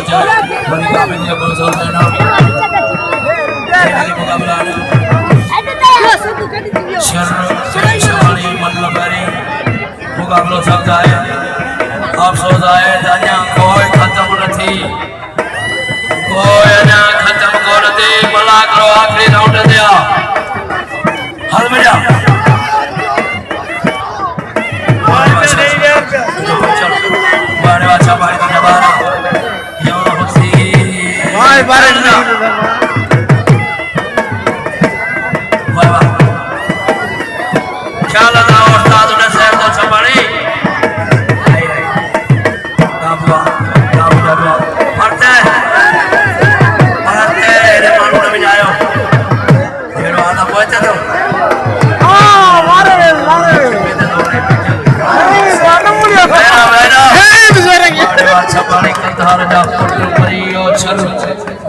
जाए बड़ी काबिल ने बोल देना ये मुकाबला शर शवाली मतलब करी मुकाबला सब जाए अफसोस आए जानिया कोई खत्म नहीं कोई ना खत्म कर दे भला करो आखिरी राउंड दिया हल में जा बारे अच्छा भाई तो जबाना ये होती भाई बारे ना वाह वाह क्या लगा उस्ताद ने शहर तो संभाली आई आई काबुआ मरते रे मालूम नहीं जायो फिर आधा पहुंचा तो अच्छा पानी कल धार जा